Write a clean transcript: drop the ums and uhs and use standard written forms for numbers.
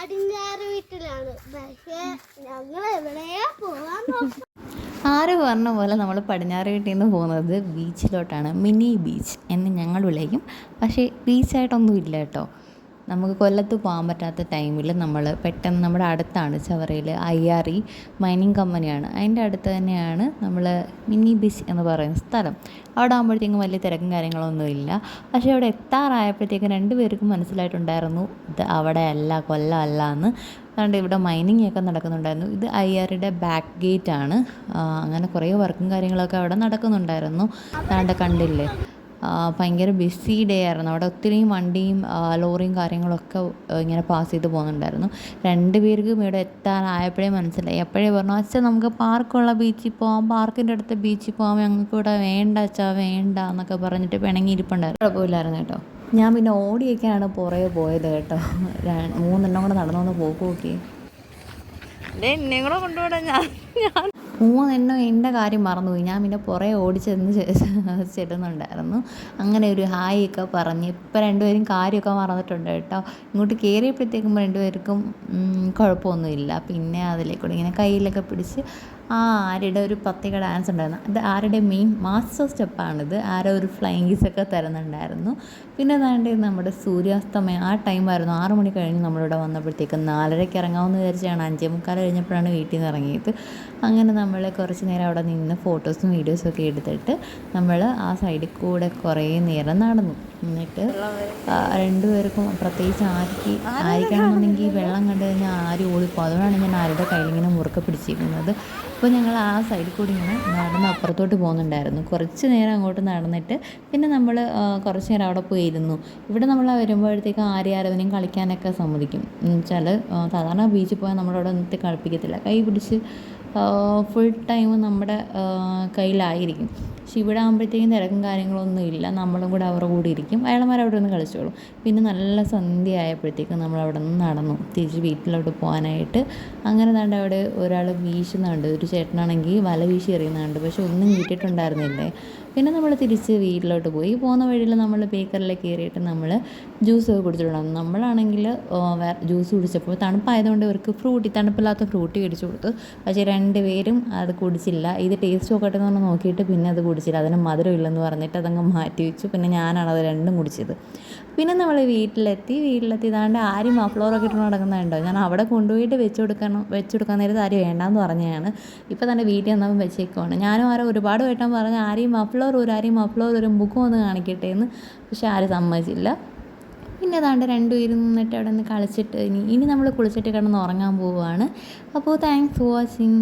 പടിഞ്ഞാറ് വീട്ടിലാണ്. പക്ഷേ ഞങ്ങൾ എവിടെയാ പോവാൻ നോക്കാം. ആര് പറഞ്ഞ പോലെ നമ്മൾ പടിഞ്ഞാറ് വീട്ടിൽ നിന്ന് പോകുന്നത് ബീച്ചിലോട്ടാണ്. മിനി ബീച്ച് എന്ന് ഞങ്ങൾ വിളിക്കും. പക്ഷേ ബീച്ചായിട്ടൊന്നും ഇല്ല കേട്ടോ. നമുക്ക് കൊല്ലത്ത് പോകാൻ പറ്റാത്ത ടൈമിൽ നമ്മൾ പെട്ടെന്ന് നമ്മുടെ അടുത്താണ് ചവറയിൽ IRE മൈനിങ് കമ്പനിയാണ്. അതിൻ്റെ അടുത്ത് തന്നെയാണ് നമ്മൾ മിനി ബീച്ച് എന്ന് പറയുന്ന സ്ഥലം. അവിടെ ആകുമ്പോഴത്തേക്കും വലിയ തിരക്കും കാര്യങ്ങളൊന്നും ഇല്ല. പക്ഷേ അവിടെ എത്താറായപ്പോഴത്തേക്കും രണ്ടുപേർക്കും മനസ്സിലായിട്ടുണ്ടായിരുന്നു ഇത് അവിടെ അല്ല, കൊല്ലം അല്ല എന്ന്. അതുകൊണ്ട് ഇവിടെ മൈനിങ് ഒക്കെ നടക്കുന്നുണ്ടായിരുന്നു. ഇത് IREയുടെ ബാക്ക് ഗേറ്റ് ആണ്. അങ്ങനെ കുറേ വർക്കും കാര്യങ്ങളൊക്കെ അവിടെ നടക്കുന്നുണ്ടായിരുന്നു. അതുകൊണ്ട് കണ്ടില്ലേ, ഭയങ്കര ബിസി ഡേ ആയിരുന്നു. അവിടെ ഒത്തിരിയും വണ്ടിയും ലോറിയും കാര്യങ്ങളൊക്കെ ഇങ്ങനെ പാസ് ചെയ്ത് പോകുന്നുണ്ടായിരുന്നു. രണ്ടുപേർക്കും ഇവിടെ എത്താനായപ്പോഴേ മനസ്സിലായി. എപ്പോഴേ പറഞ്ഞു, അച്ഛാ നമുക്ക് പാർക്കുള്ള ബീച്ചിൽ പോകാം, പാർക്കിൻ്റെ അടുത്ത് ബീച്ചിൽ പോകാം, ഞങ്ങൾക്ക് ഇവിടെ വേണ്ട അച്ഛാ വേണ്ട എന്നൊക്കെ പറഞ്ഞിട്ട് പിണങ്ങിയിരിപ്പുണ്ടായിരുന്നു. കുഴപ്പമില്ലായിരുന്നു കേട്ടോ. ഞാൻ പിന്നെ ഓടിയൊക്കെയാണ് പുറകെ പോയത് കേട്ടോ. 3 എണ്ണം കൂടെ നടന്നു പോക്ക് നോക്കി. എന്നെ കൂടെ കൊണ്ടുപോടാ. ഞാൻ 3 എണ്ണം എൻ്റെ കാര്യം മറന്നുപോയി. ഞാൻ പിന്നെ പുറകെ ചെല്ലുന്നുണ്ടായിരുന്നു. അങ്ങനെ ഒരു ഹായ് ഒക്കെ പറഞ്ഞ് ഇപ്പം രണ്ടുപേരും കാര്യമൊക്കെ മറന്നിട്ടുണ്ട് കേട്ടോ. ഇങ്ങോട്ട് കയറിയപ്പോഴത്തേക്കും രണ്ടുപേർക്കും കുഴപ്പമൊന്നുമില്ല. പിന്നെ അതിലേക്കൂടെ ഇങ്ങനെ കയ്യിലൊക്കെ പിടിച്ച് ആരുടെ ഒരു പ്രത്യേക ഡാൻസ് ഉണ്ടായിരുന്നു. അത് ആരുടെ മെയിൻ മാസ്റ്റർ സ്റ്റെപ്പാണിത്. ആരോ ഒരു ഫ്ലൈയിങ് കിസ്സൊക്കെ തരുന്നുണ്ടായിരുന്നു. പിന്നെ അതാണ്ട് നമ്മുടെ സൂര്യാസ്തമയം ആ ടൈമായിരുന്നു. 6 മണി കഴിഞ്ഞ് നമ്മളിവിടെ വന്നപ്പോഴത്തേക്കും 4:30 ഇറങ്ങാമെന്ന് വിചാരിച്ചാണ്. 5:45 കഴിഞ്ഞപ്പോഴാണ് വീട്ടിൽ നിന്ന് ഇറങ്ങിയത്. അങ്ങനെ നമ്മൾ കുറച്ച് നേരം അവിടെ നിന്ന് ഫോട്ടോസും വീഡിയോസും ഒക്കെ എടുത്തിട്ട് നമ്മൾ ആ സൈഡിൽ കൂടെ കുറേ നേരം നടന്നു. എന്നിട്ട് രണ്ടുപേർക്കും പ്രത്യേകിച്ച് ആരിക്കാണെന്നുണ്ടെങ്കിൽ വെള്ളം കണ്ടു കഴിഞ്ഞാൽ ആരും ഓടിപ്പോൾ. അതുകൊണ്ടാണ് ഞാൻ ആരുടെ കയ്യിലിങ്ങനെ മുറുക്കെ പിടിച്ചിരിക്കുന്നത്. അപ്പോൾ ഞങ്ങൾ ആ സൈഡിൽ കൂടി ഇങ്ങനെ നടന്ന് അപ്പുറത്തോട്ട് പോകുന്നുണ്ടായിരുന്നു. കുറച്ച് നേരം അങ്ങോട്ട് നടന്നിട്ട് പിന്നെ നമ്മൾ കുറച്ച് നേരം അവിടെ പോയി ഇരുന്നു. ഇവിടെ നമ്മൾ വരുമ്പോഴത്തേക്കും ആരെയും കളിക്കാനൊക്കെ സമ്മതിക്കും. എന്നുവെച്ചാൽ സാധാരണ ബീച്ചിൽ പോയാൽ നമ്മളവിടെ ഒന്നിട്ട് കളിപ്പിക്കത്തില്ല. കൈ പിടിച്ച് ഫുൾ ടൈം നമ്മുടെ കയ്യിലായിരിക്കും. പക്ഷെ ഇവിടെ ആകുമ്പോഴത്തേക്കും തിരക്കും കാര്യങ്ങളൊന്നും ഇല്ല. നമ്മളും കൂടെ അവരുടെ കൂടെ ഇരിക്കും. അയാളന്മാർ അവിടെ നിന്ന് കളിച്ചോളും. പിന്നെ നല്ല സന്ധ്യ ആയപ്പോഴത്തേക്കും നമ്മൾ അവിടെ നിന്ന് നടന്നു തിരിച്ച് വീട്ടിലോട്ട് പോകാനായിട്ട്. അങ്ങനെ ദാണ്ട് അവിടെ ഒരാൾ വീശുന്നുണ്ട്. ഒരു ചേട്ടനാണെങ്കിൽ വല വീശി എറിയുന്നുണ്ട്. പക്ഷെ ഒന്നും കിട്ടിയിട്ടുണ്ടായിരുന്നില്ലേ. പിന്നെ നമ്മൾ തിരിച്ച് വീട്ടിലോട്ട് പോയി. പോകുന്ന വഴിയിൽ നമ്മൾ ബേക്കറിലേക്ക് കയറിയിട്ട് നമ്മൾ ജ്യൂസൊക്കെ കുടിച്ചിട്ടുണ്ടായിരുന്നു. നമ്മളാണെങ്കിൽ ജ്യൂസ് കുടിച്ചപ്പോൾ തണുപ്പായതുകൊണ്ട് ഇവർക്ക് തണുപ്പില്ലാത്ത ഫ്രൂട്ടി മേടിച്ച് കൊടുത്തു. പക്ഷേ രണ്ടുപേരും അത് കുടിച്ചില്ല. ഇത് ടേസ്റ്റ് നോക്കട്ടെ എന്ന് പറഞ്ഞ് നോക്കിയിട്ട് പിന്നെ അത് കുടിച്ചില്ല. അതിന് മധുരം ഇല്ലെന്ന് പറഞ്ഞിട്ട് അതങ്ങ് മാറ്റി വെച്ചു. പിന്നെ ഞാനാണ് അത് രണ്ടും കുടിച്ചത്. പിന്നെ നമ്മൾ വീട്ടിലെത്തി ഇതാണ്ട് ആരും മഫ്ലവറൊക്കെ ഇട്ട് നടക്കുന്നുണ്ടോ. ഞാൻ അവിടെ കൊണ്ടുപോയിട്ട് വെച്ച് കൊടുക്കാൻ നേരത്ത് ആരും വേണ്ടാന്ന് പറഞ്ഞതാണ്. ഇപ്പോൾ തന്നെ വീട്ടിൽ വന്നപ്പോൾ വെച്ചേക്കുവാണ്. ഞാനും ഒരുപാട് വട്ടം പറഞ്ഞ് ആരെയും മഫ്ലവർ ഒരു മുഖം ഒന്ന് കാണിക്കട്ടെ എന്ന്. പക്ഷെ ആരും സമ്മതിച്ചില്ല. പിന്നെ അതാണ്ട് രണ്ടുപേരും നിന്നിട്ട് അവിടെ നിന്ന് കളിച്ചിട്ട് ഇനി നമ്മൾ കുളിച്ചിട്ട് കിടന്ന് ഉറങ്ങാൻ പോവുകയാണ്. അപ്പോൾ താങ്ക്സ് ഫോർ വാച്ചിങ്.